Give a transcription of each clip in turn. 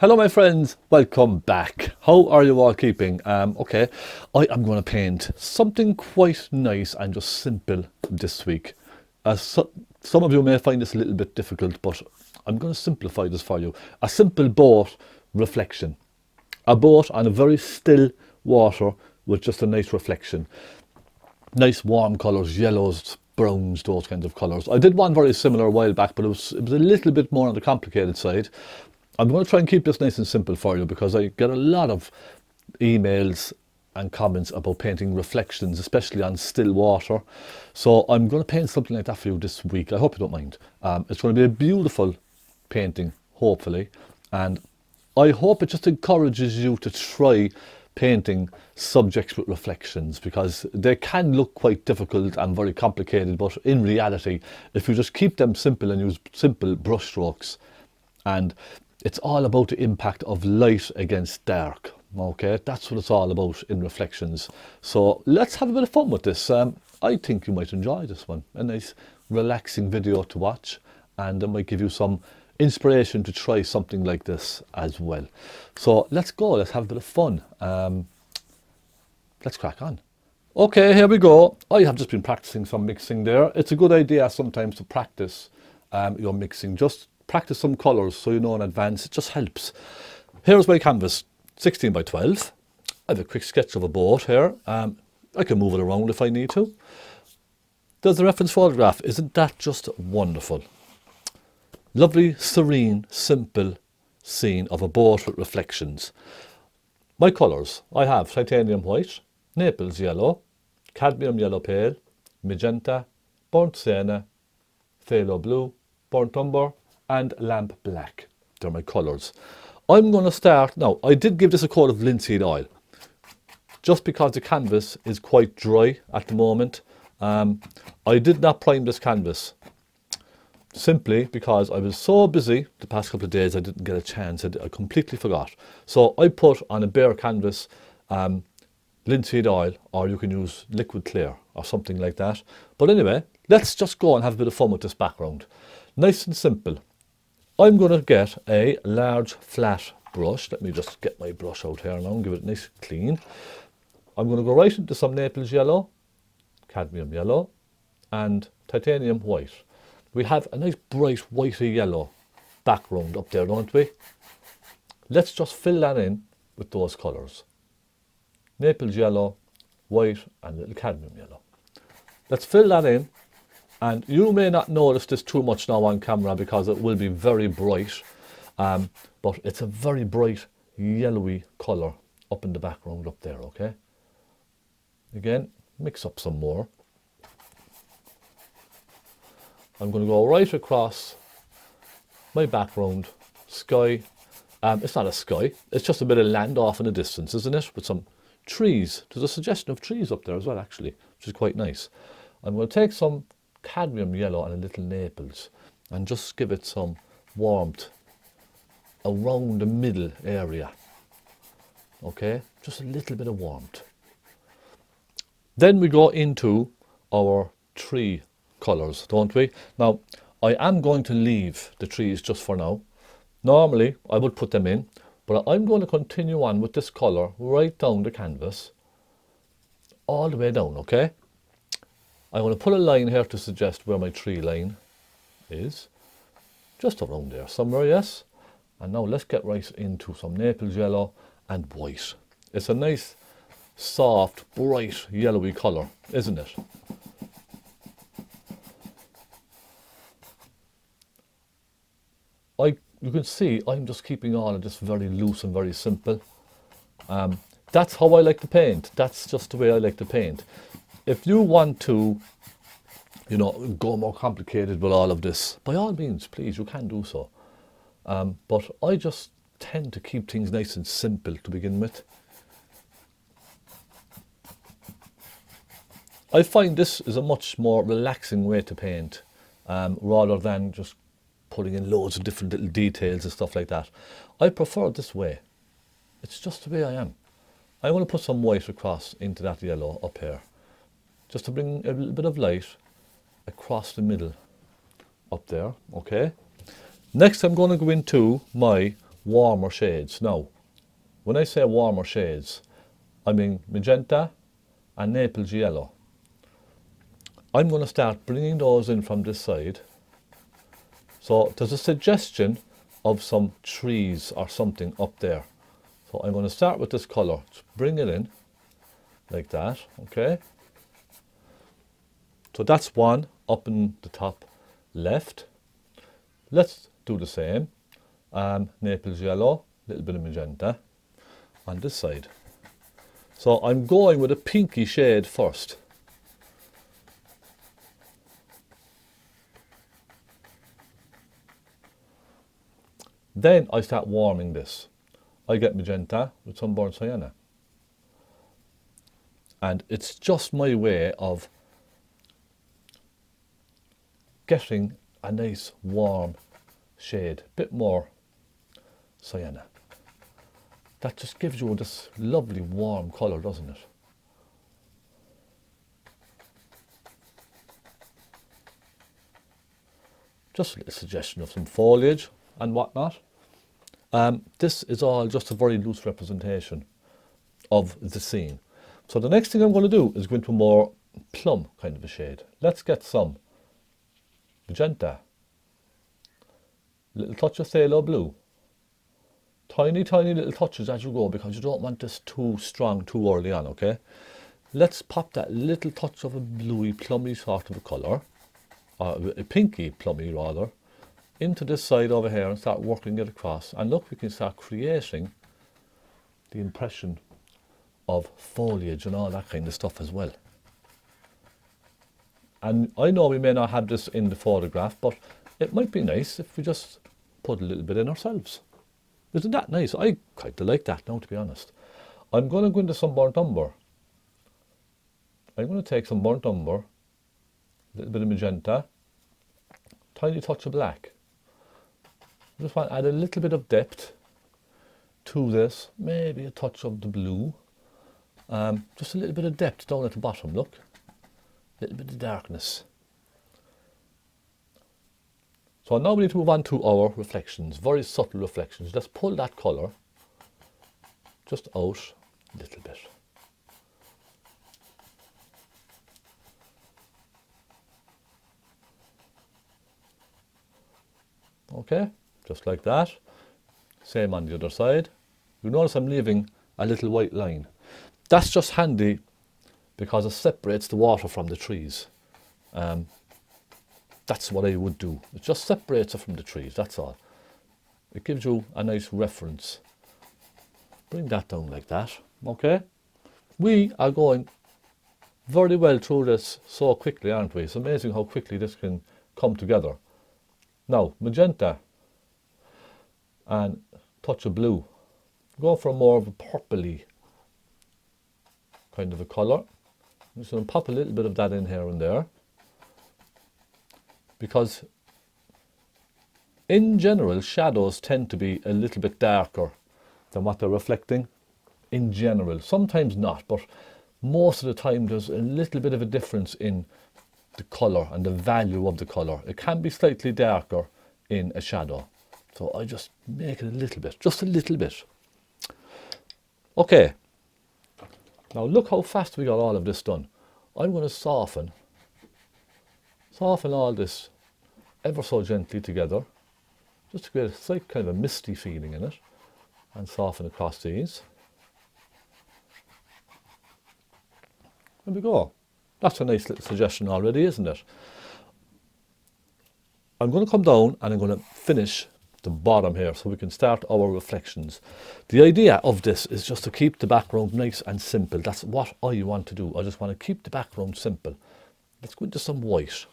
Hello my friends, welcome back. How are you all keeping? Okay, I am going to paint something quite nice and just simple this week. Some of you may find this a little bit difficult, but I'm going to simplify this for you. A simple boat reflection. A boat on a very still water with just a nice reflection. Nice warm colours, yellows, browns, those kinds of colours. I did one very similar a while back, but it was a little bit more on the complicated side. I'm going to try and keep this nice and simple for you because I get a lot of emails and comments about painting reflections, especially on still water. So I'm going to paint something like that for you this week. I hope you don't mind. It's going to be a beautiful painting, hopefully. And I hope it just encourages you to try painting subjects with reflections, because they can look quite difficult and very complicated, but in reality, if you just keep them simple and use simple brush strokes, and it's all about the impact of light against dark. Okay, that's what it's all about in reflections. So let's have a bit of fun with this. I think you might enjoy this one. A nice relaxing video to watch, and it might give you some inspiration to try something like this as well. So let's go, let's have a bit of fun. Let's crack on. Okay, here we go. I have just been practicing some mixing there. It's a good idea sometimes to practice your mixing. Just practice some colours so you know in advance. It just helps. Here's my canvas, 16 by 12. I have a quick sketch of a boat here. I can move it around if I need to. There's the reference photograph. Isn't that just wonderful? Lovely, serene, simple scene of a boat with reflections. My colours, I have titanium white, Naples yellow, cadmium yellow pale, magenta, burnt sienna, phthalo blue, burnt umber, and lamp black. They're my colours. I'm going to start, now I did give this a coat of linseed oil, just because the canvas is quite dry at the moment. I did not prime this canvas, simply because I was so busy the past couple of days I didn't get a chance. I completely forgot. So I put on a bare canvas linseed oil, or you can use liquid clear or something like that. But anyway, let's just go and have a bit of fun with this background. Nice and simple. I'm going to get a large flat brush. Let me just get my brush out here now and give it a nice clean. I'm going to go right into some Naples yellow, cadmium yellow, and titanium white. We have a nice bright whitey yellow background up there, don't we? Let's just fill that in with those colours. Naples yellow, white, and a little cadmium yellow. Let's fill that in. And you may not notice this too much now on camera because it will be very bright, but it's a very bright yellowy colour up in the background up there, okay? Again, mix up some more. I'm going to go right across my background, sky. It's not a sky, it's just a bit of land off in the distance, isn't it? With some trees. There's a suggestion of trees up there as well, actually, which is quite nice. I'm going to take some cadmium yellow and a little Naples and just give it some warmth around the middle area. Okay, just a little bit of warmth. Then we go into our tree colours, don't we? Now, I am going to leave the trees just for now. Normally, I would put them in, but I'm going to continue on with this colour right down the canvas, all the way down, okay? I want to put a line here to suggest where my tree line is. Just around there somewhere, yes. And now let's get right into some Naples yellow and white. It's a nice, soft, bright, yellowy colour, isn't it? You can see I'm just keeping all of this very loose and very simple. That's how I like to paint. That's just the way I like to paint. If you want to, you know, go more complicated with all of this, by all means, please, you can do so. But I just tend to keep things nice and simple to begin with. I find this is a much more relaxing way to paint, rather than just putting in loads of different little details and stuff like that. I prefer it this way. It's just the way I am. I want to put some white across into that yellow up here, just to bring a little bit of light across the middle up there, okay? Next I'm going to go into my warmer shades. Now, when I say warmer shades, I mean magenta and Naples yellow. I'm going to start bringing those in from this side. So there's a suggestion of some trees or something up there. So I'm going to start with this colour, bring it in like that, okay? So that's one up in the top left. Let's do the same. Naples yellow, a little bit of magenta on this side. So I'm going with a pinky shade first. Then I start warming this. I get magenta with some burnt sienna. And it's just my way of getting a nice warm shade, a bit more sienna. That just gives you this lovely warm colour, doesn't it? Just a little suggestion of some foliage and whatnot. This is all just a very loose representation of the scene. So the next thing I'm going to do is go into a more plum kind of a shade. Let's get some magenta, little touch of phthalo blue, tiny little touches as you go, because you don't want this too strong too early on, okay? Let's pop that little touch of a bluey plummy sort of a colour, or a pinky plummy rather, into this side over here and start working it across. And look, we can start creating the impression of foliage and all that kind of stuff as well. And I know we may not have this in the photograph, but it might be nice if we just put a little bit in ourselves. Isn't that nice? I quite like that now, to be honest. I'm going to go into some burnt umber. I'm going to take some burnt umber, a little bit of magenta, tiny touch of black. I just want to add a little bit of depth to this, maybe a touch of the blue. Just a little bit of depth down at the bottom, look. A little bit of darkness. So now we need to move on to our reflections, very subtle reflections. Let's pull that colour just out a little bit. Okay, just like that. Same on the other side. You notice I'm leaving a little white line. That's just handy because it separates the water from the trees. That's what I would do. It just separates it from the trees, that's all. It gives you a nice reference. Bring that down like that, okay? We are going very well through this so quickly, aren't we? It's amazing how quickly this can come together. Now, magenta and touch of blue. Go for more of a purpley kind of a colour. I'm just going to pop a little bit of that in here and there. Because in general, shadows tend to be a little bit darker than what they're reflecting. In general, sometimes not, but most of the time there's a little bit of a difference in the colour and the value of the colour. It can be slightly darker in a shadow. So I just make it a little bit, just a little bit. Okay. Now look how fast we got all of this done. I'm going to soften all this ever so gently together, just to create a slight kind of a misty feeling in it, and soften across these. There we go. That's a nice little suggestion already, isn't it? I'm going to come down and I'm going to finish the bottom here so we can start our reflections. The idea of this is just to keep the background nice and simple. That's what I want to do. I just want to keep the background simple. Let's go into some white.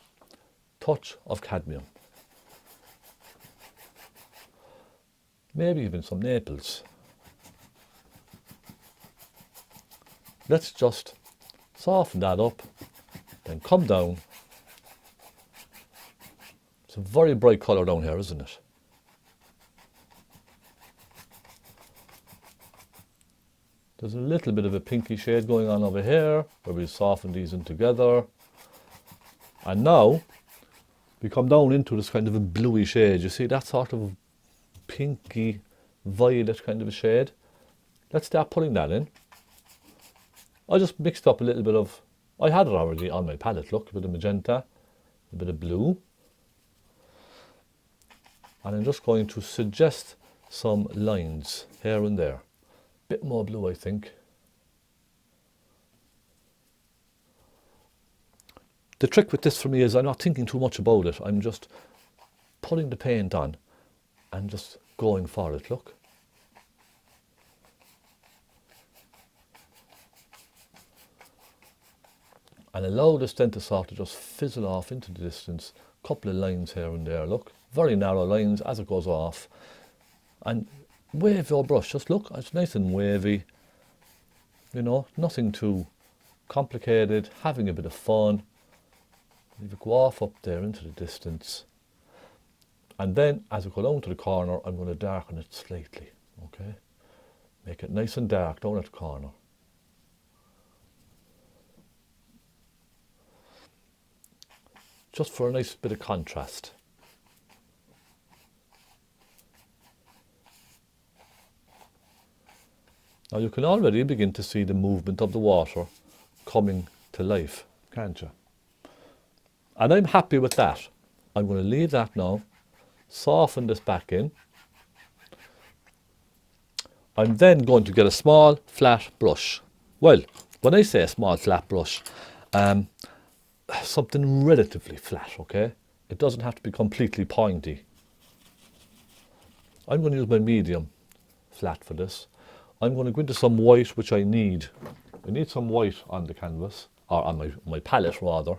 Touch of cadmium. Maybe even some Naples. Let's just soften that up, then come down. It's a very bright colour down here, isn't it? There's a little bit of a pinky shade going on over here, where we soften these in together. And now we come down into this kind of a bluey shade. You see that sort of pinky violet kind of a shade. Let's start putting that in. I just mixed up a little bit of, I had it already on my palette, look, a bit of magenta, a bit of blue. And I'm just going to suggest some lines here and there. Bit more blue, I think. The trick with this for me is I'm not thinking too much about it. I'm just putting the paint on and just going for it, look. And allow this then to sort of just fizzle off into the distance. Couple of lines here and there, look. Very narrow lines as it goes off. And wave your brush, just look, it's nice and wavy. You know, nothing too complicated, having a bit of fun. Leave it go off up there into the distance. And then as we go down to the corner, I'm going to darken it slightly, okay? Make it nice and dark down at the corner. Just for a nice bit of contrast. Now you can already begin to see the movement of the water coming to life, can't you? And I'm happy with that. I'm going to leave that now, soften this back in. I'm then going to get a small flat brush. Well, when I say a small flat brush, something relatively flat, okay? It doesn't have to be completely pointy. I'm going to use my medium flat for this. I'm going to go into some white, which I need. I need some white on the canvas, or on my palette rather.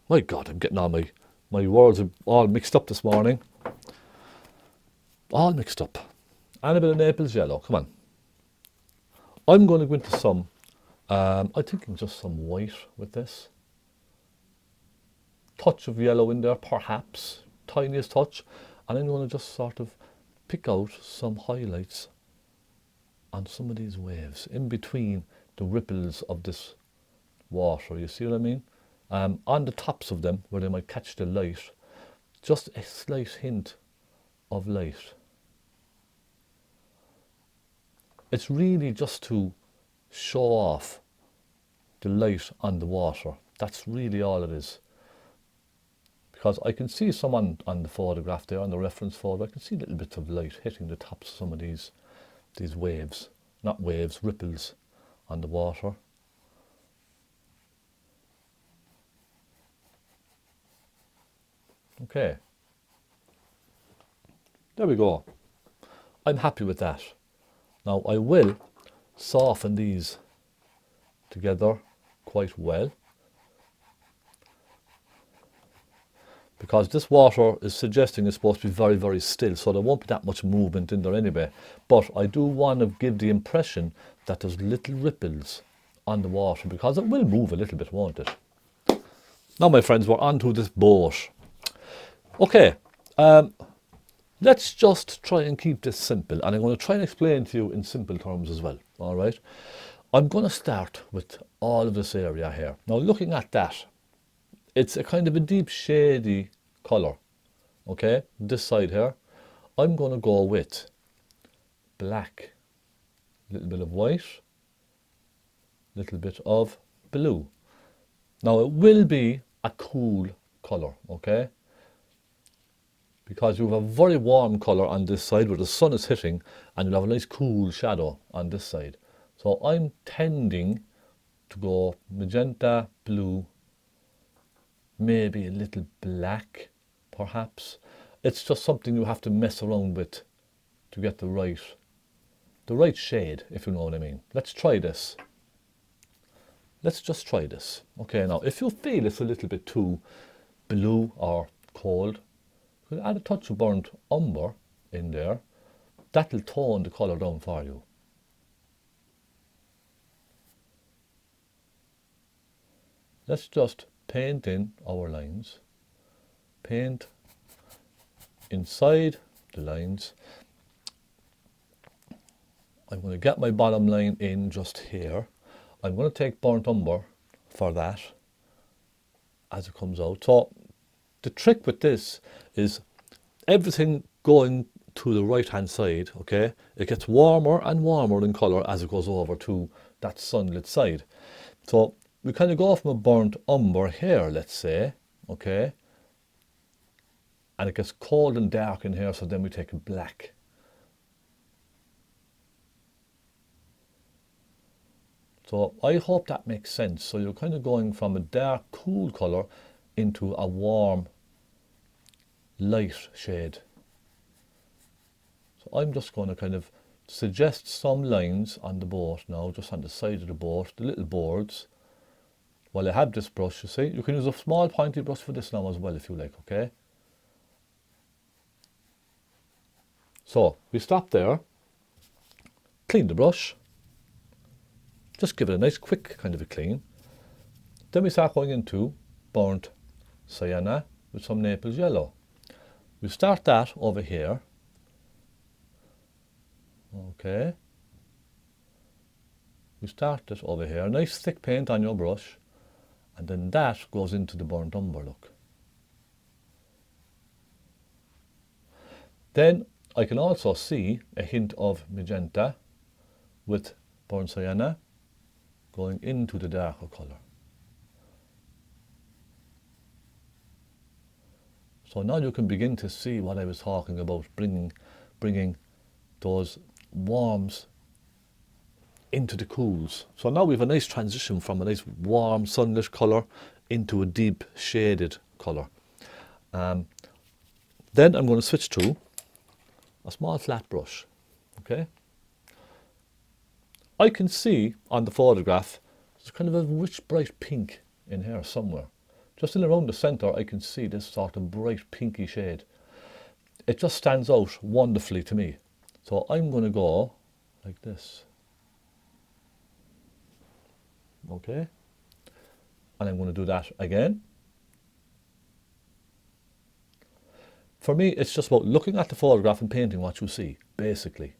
My God, I'm getting all my words are all mixed up this morning. All mixed up. And a bit of Naples yellow, come on. I'm going to go into some, I'm thinking just some white with this. Touch of yellow in there, perhaps, tiniest touch. And I'm going to just sort of pick out some highlights on some of these waves, in between the ripples of this water, you see what I mean? On the tops of them, where they might catch the light, just a slight hint of light. It's really just to show off the light on the water. That's really all it is. Because I can see some on the photograph there, on the reference photo, I can see little bits of light hitting the tops of some of these waves. Not waves, ripples on the water. Okay. There we go. I'm happy with that. Now I will soften these together quite well, because this water is suggesting it's supposed to be very, very still, so there won't be that much movement in there anyway. But I do want to give the impression that there's little ripples on the water, because it will move a little bit, won't it? Now, my friends, we're on to this boat. Okay, let's just try and keep this simple, and I'm going to try and explain to you in simple terms as well, all right? I'm going to start with all of this area here. Now, looking at that, it's a kind of a deep shady colour, okay? This side here, I'm going to go with black, a little bit of white, a little bit of blue. Now, it will be a cool colour, okay? Because you have a very warm colour on this side where the sun is hitting, and you'll have a nice cool shadow on this side. So I'm tending to go magenta, blue, maybe a little black, perhaps. It's just something you have to mess around with to get the right shade, if you know what I mean. Let's try this. Let's just try this. Okay, now if you feel it's a little bit too blue or cold, you can add a touch of burnt umber in there. That'll tone the colour down for you. Let's just paint in our lines. Paint inside the lines. I'm going to get my bottom line in just here. I'm going to take burnt umber for that as it comes out. So the trick with this is everything going to the right hand side, okay, it gets warmer and warmer in colour as it goes over to that sunlit side. So we kind of go from a burnt umber here, let's say, okay, and it gets cold and dark in here, so then we take a black. So I hope that makes sense. So you're kind of going from a dark, cool colour into a warm, light shade. So I'm just going to kind of suggest some lines on the boat now, just on the side of the boat, the little boards. While I have this brush, you see, you can use a small pointy brush for this now as well if you like, okay? So we stop there, clean the brush, just give it a nice quick kind of a clean. Then we start going into burnt sienna with some Naples yellow. We start that over here. Okay. We start this over here. Nice thick paint on your brush. And then that goes into the burnt umber look. Then I can also see a hint of magenta with burnt sienna going into the darker colour. So now you can begin to see what I was talking about, bringing those warms into the cools. So now we have a nice transition from a nice warm sunlit colour into a deep shaded colour. Then I'm going to switch to a small flat brush, okay? I can see on the photograph there's kind of a rich bright pink in here somewhere. Just in around the centre I can see this sort of bright pinky shade. It just stands out wonderfully to me. So I'm going to go like this. Okay? And I'm going to do that again. For me, it's just about looking at the photograph and painting what you see, basically.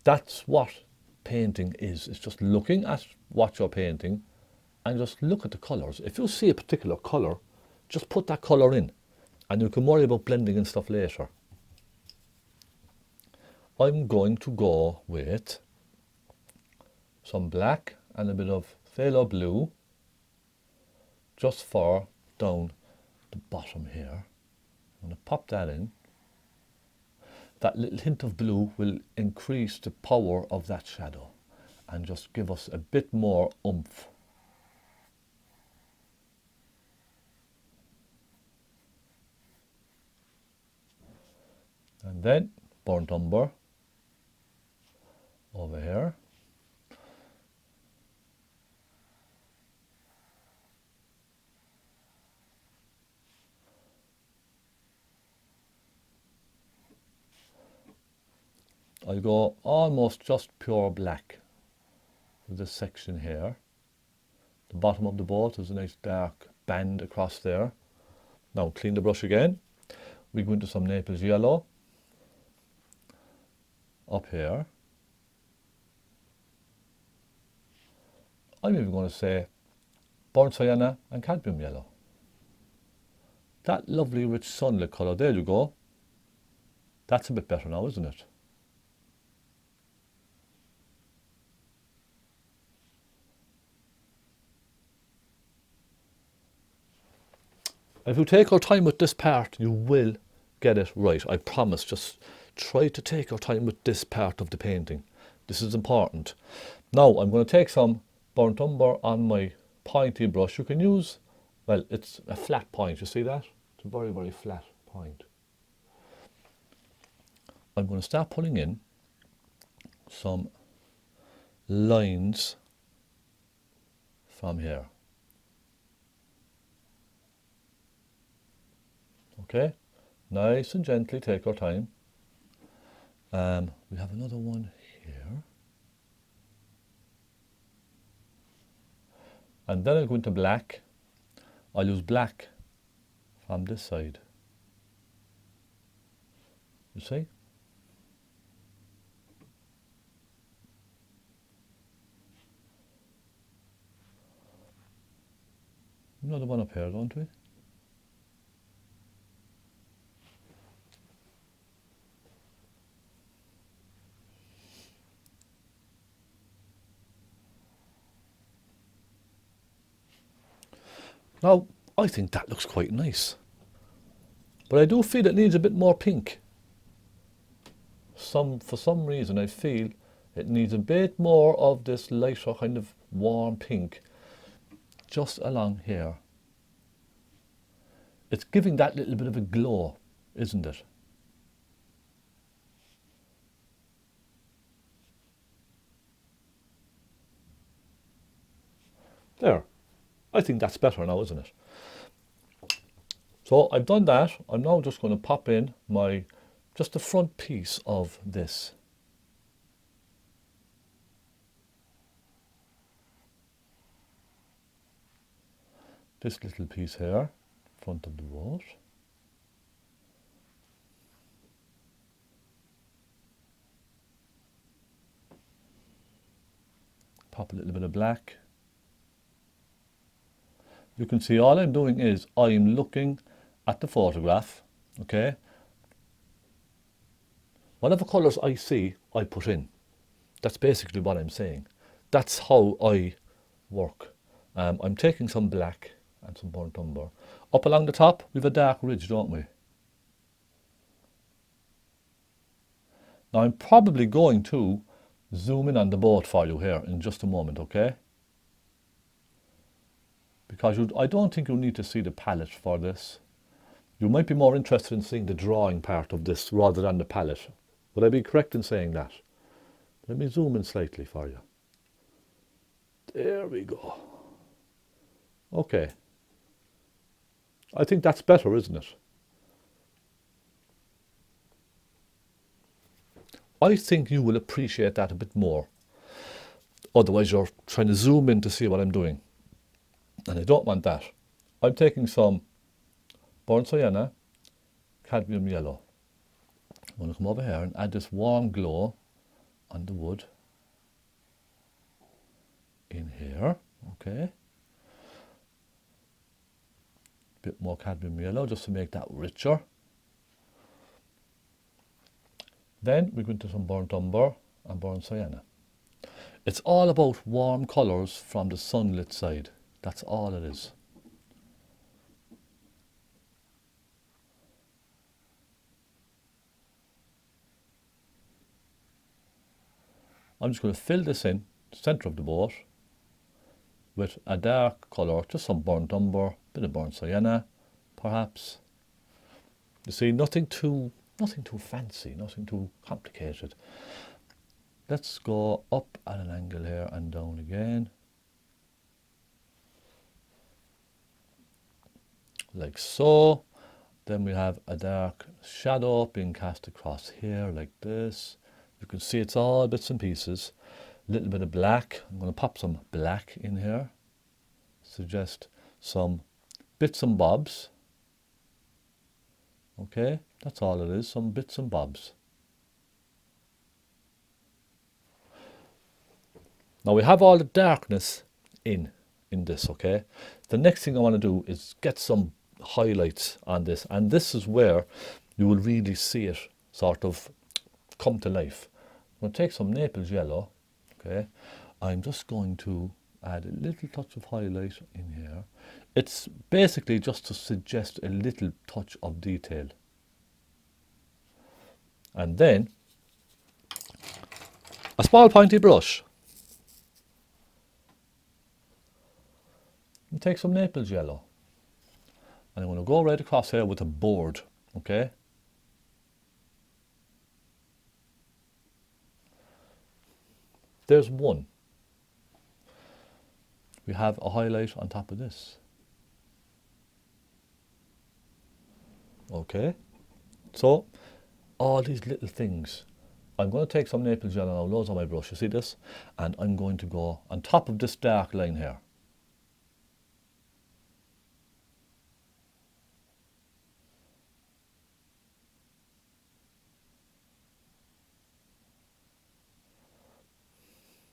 That's what painting is. It's just looking at what you're painting and just look at the colours. If you see a particular colour, just put that colour in and you can worry about blending and stuff later. I'm going to go with some black and a bit of phthalo blue just for down the bottom here. I'm going to pop that in. That little hint of blue will increase the power of that shadow and just give us a bit more oomph. And then burnt umber over here. I'll go almost just pure black with this section here. The bottom of the boat is a nice dark band across there. Now clean the brush again. We go into some Naples yellow up here. I'm even going to say burnt sienna and cadmium yellow. That lovely rich sunlit colour, there you go. That's a bit better now, isn't it? If you take your time with this part, you will get it right. I promise. Just try to take your time with this part of the painting. This is important. Now I'm going to take some burnt umber on my pointy brush. You can use, well, it's a flat point. You see that? It's a very, very flat point. I'm going to start pulling in some lines from here. Okay, nice and gently take our time. We have another one here. And then I'll go into black. I'll use black from this side. You see? Another one up here, don't we? Now, I think that looks quite nice. But I do feel it needs a bit more pink. For some reason, I feel it needs a bit more of this lighter kind of warm pink just along here. It's giving that little bit of a glow, isn't it? There. I think that's better now, isn't it? So I've done that. I'm now just going to pop in just the front piece of this. This little piece here, front of the boat. Pop a little bit of black. You can see all I'm doing is I'm looking at the photograph, okay? Whatever colours I see, I put in. That's basically what I'm saying. That's how I work. I'm taking some black and some burnt umber. Up along the top, we have a dark ridge, don't we? Now I'm probably going to zoom in on the boat for you here in just a moment, okay? Because I don't think you'll need to see the palette for this. You might be more interested in seeing the drawing part of this rather than the palette. Would I be correct in saying that? Let me zoom in slightly for you. There we go. Okay. I think that's better, isn't it? I think you will appreciate that a bit more. Otherwise you're trying to zoom in to see what I'm doing. And I don't want that. I'm taking some burnt sienna, cadmium yellow. I'm going to come over here and add this warm glow on the wood. In here, okay. Bit more cadmium yellow just to make that richer. Then we go into some burnt umber and burnt sienna. It's all about warm colours from the sunlit side. That's all it is. I'm just going to fill this in the centre of the boat with a dark colour, just some burnt umber, bit of burnt sienna, perhaps. You see, nothing too fancy, nothing too complicated. Let's go up at an angle here and down again. Like so. Then we have a dark shadow being cast across here like this. You can see it's all bits and pieces. A little bit of black. I'm going to pop some black in here. Suggest some bits and bobs. Okay, that's all it is, some bits and bobs. Now we have all the darkness in this, okay? The next thing I want to do is get some highlights on this, and this is where you will really see it sort of come to life. I'm going to take some Naples yellow, okay? I'm just going to add a little touch of highlight in here. It's basically just to suggest a little touch of detail. And then a small pointy brush. And take some Naples yellow. And I'm going to go right across here with a board, okay? There's one. We have a highlight on top of this. Okay, so all these little things. I'm going to take some Naples yellow now, loads on my brush, you see this? And I'm going to go on top of this dark line here.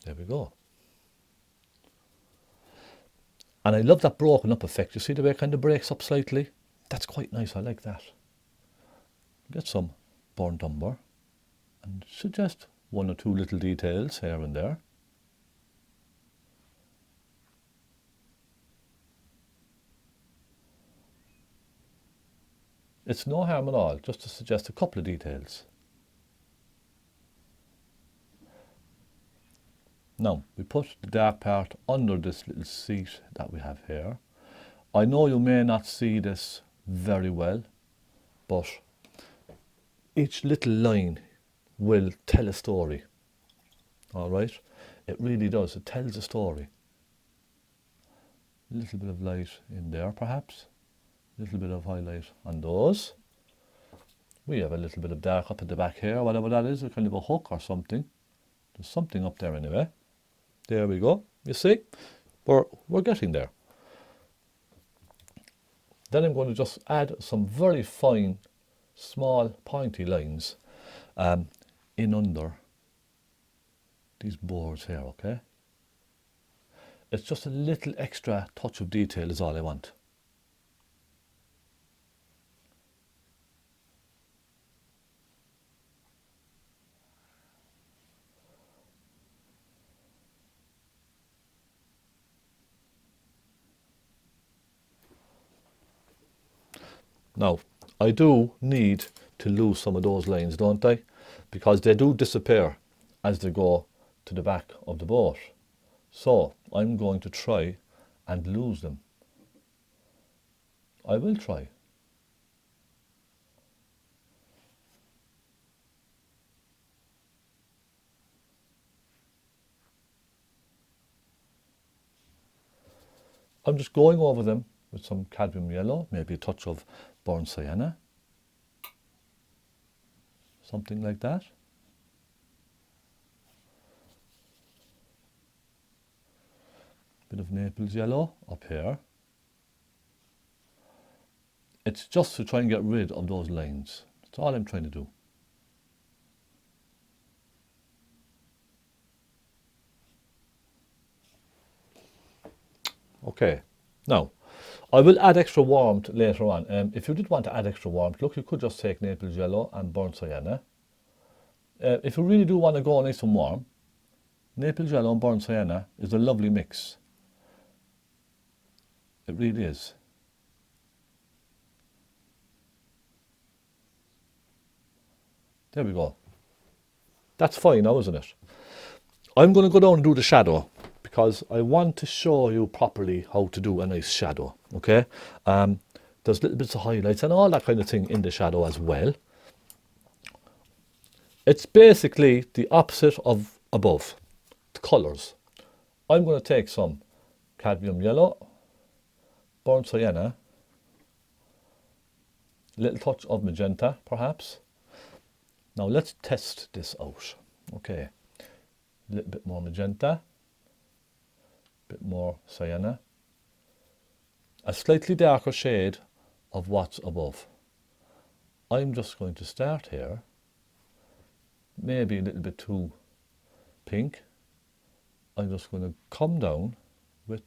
There we go. And I love that broken up effect. You see the way it kind of breaks up slightly? That's quite nice, I like that. Get some burnt umber and suggest one or two little details here and there. It's no harm at all, just to suggest a couple of details. Now, we put the dark part under this little seat that we have here. I know you may not see this very well, but each little line will tell a story. All right? It really does. It tells a story. A little bit of light in there, perhaps. A little bit of highlight on those. We have a little bit of dark up at the back here, whatever that is, a kind of a hook or something. There's something up there anyway. There we go. You see? We're getting there. Then I'm going to just add some very fine, small, pointy lines in under these boards here, okay? It's just a little extra touch of detail is all I want. Now, I do need to lose some of those lines, don't I? Because they do disappear as they go to the back of the boat. So, I'm going to try and lose them. I will try. I'm just going over them with some cadmium yellow, maybe a touch of burnt sienna, something like that. Bit of Naples yellow up here. It's just to try and get rid of those lines. That's all I'm trying to do. Okay, now I will add extra warmth later on. If you did want to add extra warmth, look, you could just take Naples yellow and burnt sienna. If you really do want to go nice and warm, Naples yellow and burnt sienna is a lovely mix. It really is. There we go. That's fine now, isn't it? I'm going to go down and do the shadow because I want to show you properly how to do a nice shadow, okay? There's little bits of highlights and all that kind of thing in the shadow as well. It's basically the opposite of above, the colours. I'm going to take some cadmium yellow, burnt sienna, a little touch of magenta perhaps. Now let's test this out. Okay, a little bit more magenta, a bit more sienna, a slightly darker shade of what's above. I'm just going to start here, maybe a little bit too pink. I'm just going to come down with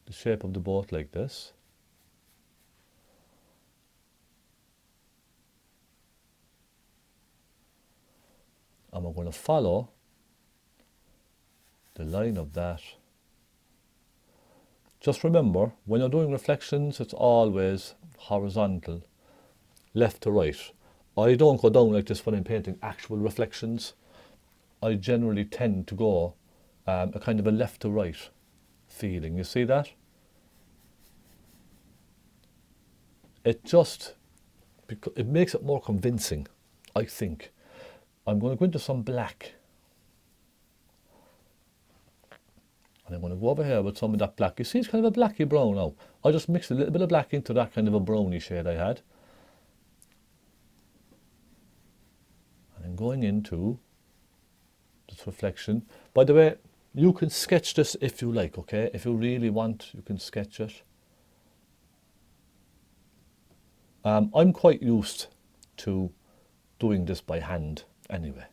the shape of the boat like this. And we're going to follow the line of that. Just remember, when you're doing reflections, it's always horizontal, left to right. I don't go down like this when I'm painting actual reflections. I generally tend to go a kind of a left to right feeling. You see that? It just, it makes it more convincing, I think. I'm going to go into some black. And I'm going to go over here with some of that black. You see, it's kind of a blacky brown now. I just mixed a little bit of black into that kind of a browny shade I had. And I'm going into this reflection. By the way, you can sketch this if you like, okay? If you really want, you can sketch it. I'm quite used to doing this by hand anyway,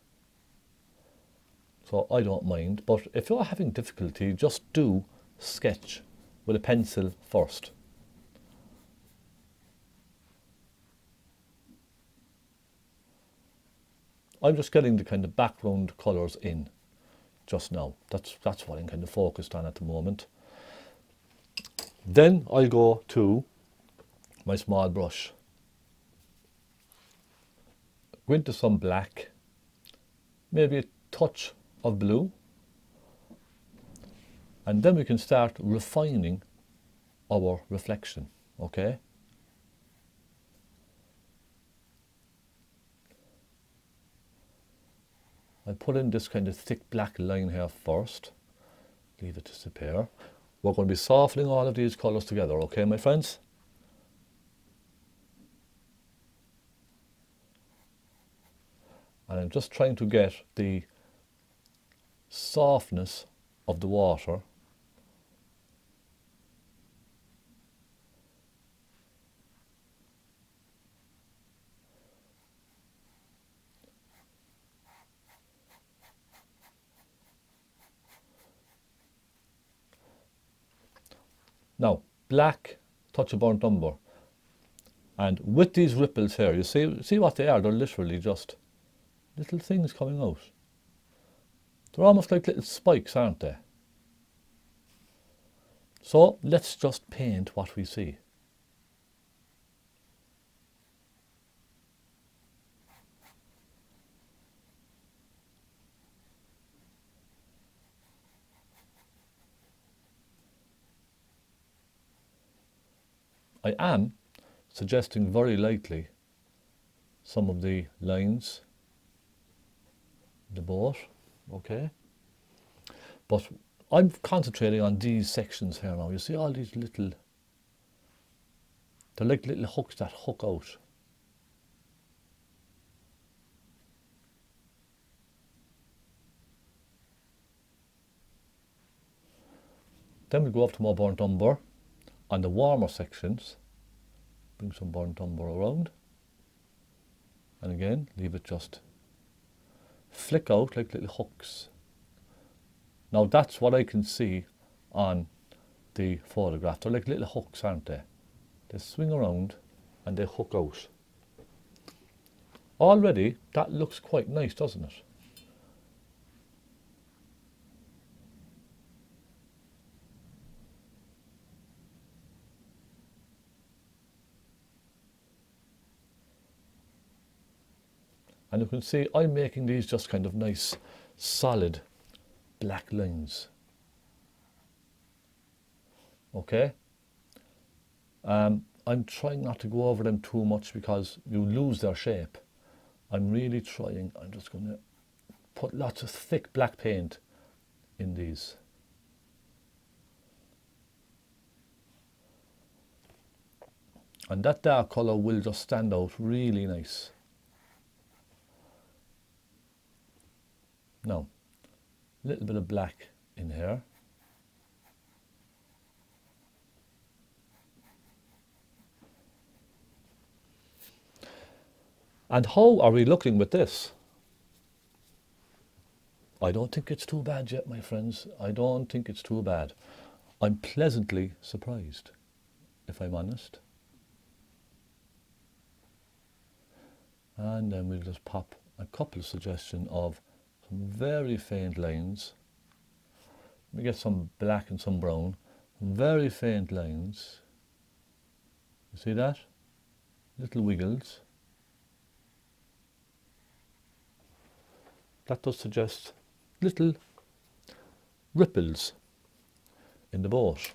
so I don't mind. But if you're having difficulty, just do sketch with a pencil first. I'm just getting the kind of background colours in just now. That's what I'm kind of focused on at the moment. Then I'll go to my small brush, go into some black, maybe a touch of blue, and then we can start refining our reflection, okay? I'll put in this kind of thick black line here first, leave it disappear. We're going to be softening all of these colours together, okay, my friends? And I'm just trying to get the softness of the water now. Black, touch of burnt umber, and with these ripples here, you see what they are? They're literally just little things coming out. They're almost like little spikes, aren't they? So let's just paint what we see. I am suggesting very lightly some of the lines in the boat, okay? But I'm concentrating on these sections here now. You see all these little, they're like little hooks that hook out. Then we go up to more burnt umber on the warmer sections. Bring some burnt umber around. And again, leave it just flick out like little hooks. Now that's what I can see on the photograph. They're like little hooks, aren't they? They swing around and they hook out. Already, that looks quite nice, doesn't it? And you can see I'm making these just kind of nice, solid black lines. Okay? I'm trying not to go over them too much because you lose their shape. I'm really trying, I'm just going to put lots of thick black paint in these. And that dark colour will just stand out really nice. Now, a little bit of black in here. And how are we looking with this? I don't think it's too bad yet, my friends. I don't think it's too bad. I'm pleasantly surprised, if I'm honest. And then we'll just pop a couple of suggestions of some very faint lines. We get some black and some brown. Very faint lines. You see that? Little wiggles. That does suggest little ripples in the boat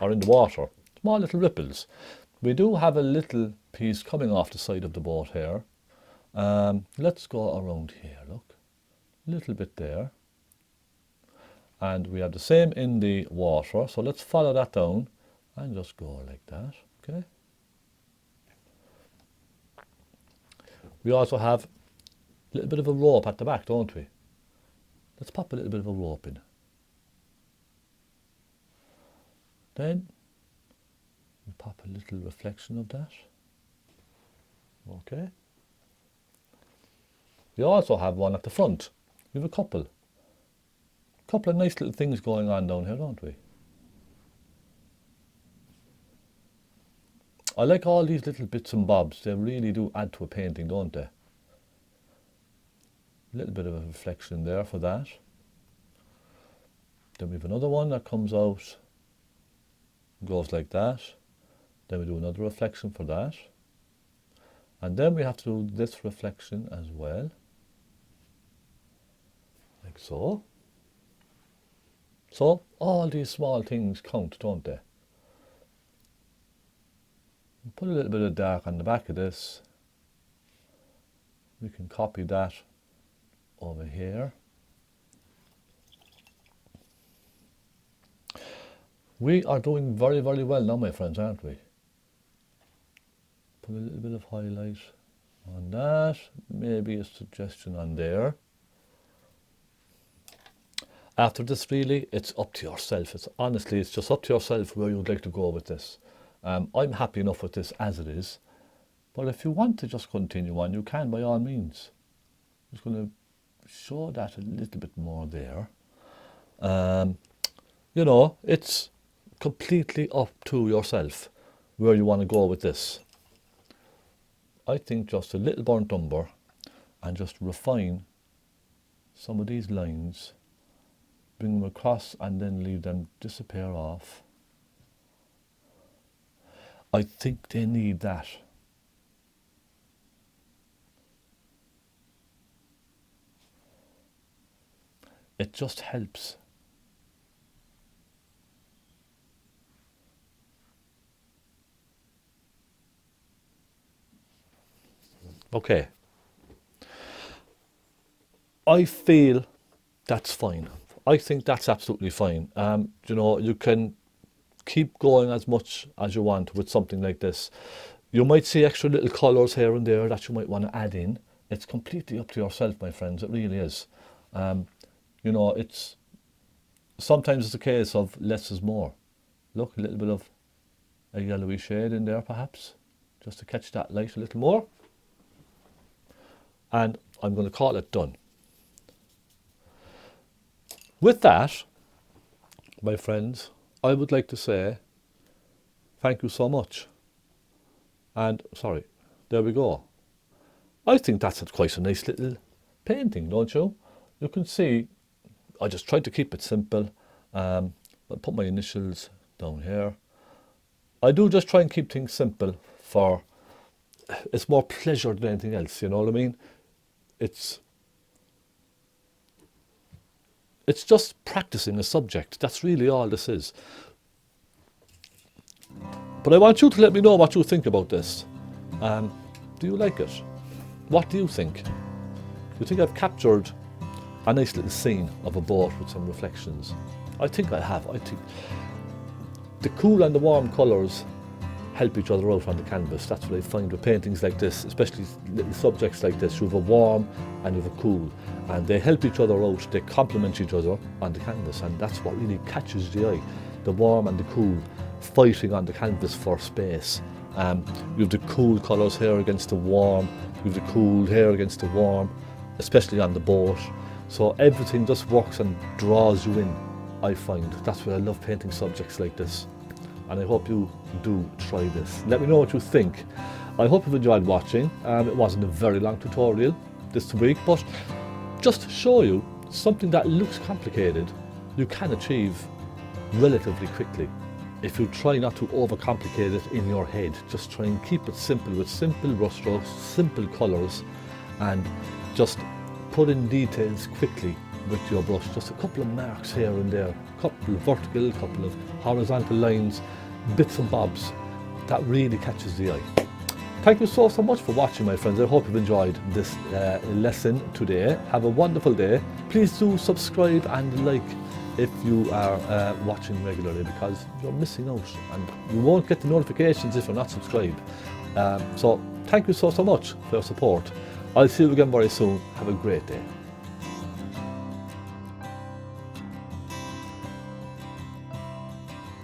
or in the water. Small little ripples. We do have a little piece coming off the side of the boat here. Let's go around here, look. A little bit there. And we have the same in the water. So let's follow that down and just go like that, okay? We also have a little bit of a rope at the back, don't we? Let's pop a little bit of a rope in. Then we pop a little reflection of that. Okay. We also have one at the front. We have a couple of nice little things going on down here, don't we? I like all these little bits and bobs. They really do add to a painting, don't they? A little bit of a reflection there for that. Then we have another one that comes out goes like that. Then we do another reflection for that. And then we have to do this reflection as well. Like so. So all these small things count, don't they? Put a little bit of dark on the back of this. We can copy that over here. We are doing very, very well now, my friends, aren't we? Put a little bit of highlight on that, maybe a suggestion on there. After this, really, it's up to yourself. Honestly, it's just up to yourself where you'd like to go with this. I'm happy enough with this as it is. But if you want to just continue on, you can by all means. I'm just going to show that a little bit more there. You know, it's completely up to yourself where you want to go with this. I think just a little burnt umber and just refine some of these lines, bring them across and then leave them disappear off. I think they need that. It just helps. Okay. I feel that's fine. I think that's absolutely fine. You know, you can keep going as much as you want with something like this. You might see extra little colours here and there that you might want to add in. It's completely up to yourself, my friends. It really is. You know, it's sometimes it's a case of less is more. Look, a little bit of a yellowy shade in there, perhaps, just to catch that light a little more. And I'm going to call it done. With that, my friends, I would like to say thank you so much. And sorry, there we go. I think that's quite a nice little painting, don't you? You can see I just tried to keep it simple. I'll put my initials down here. I do just try and keep things simple for it's more pleasure than anything else, you know what I mean? It's just practicing a subject. That's really all this is. But I want you to let me know what you think about this. Do you like it? What do you think? Do you think I've captured a nice little scene of a boat with some reflections? I think I have. I think the cool and the warm colours help each other out on the canvas. That's what I find with paintings like this, especially little subjects like this. You have a warm and you have a cool, and they help each other out. They complement each other on the canvas, and that's what really catches the eye. The warm and the cool fighting on the canvas for space. You have the cool colours here against the warm. You have the cool here against the warm, especially on the boat. So everything just works and draws you in, I find. That's why I love painting subjects like this. And I hope you do try this. Let me know what you think. I hope you've enjoyed watching. It wasn't a very long tutorial this week, but just to show you something that looks complicated, you can achieve relatively quickly. If you try not to overcomplicate it in your head, just try and keep it simple with simple brushstrokes, simple colours, and just put in details quickly with your brush. Just a couple of marks here and there, a couple of vertical, a couple of horizontal lines, bits and bobs. That really catches the eye. Thank you so much for watching, my friends. I hope you've enjoyed this lesson today. Have a wonderful day. Please do subscribe and like if you are watching regularly, because you're missing out and you won't get the notifications if you're not subscribed. So thank you so much for your support. I'll see you again very soon. Have a great day.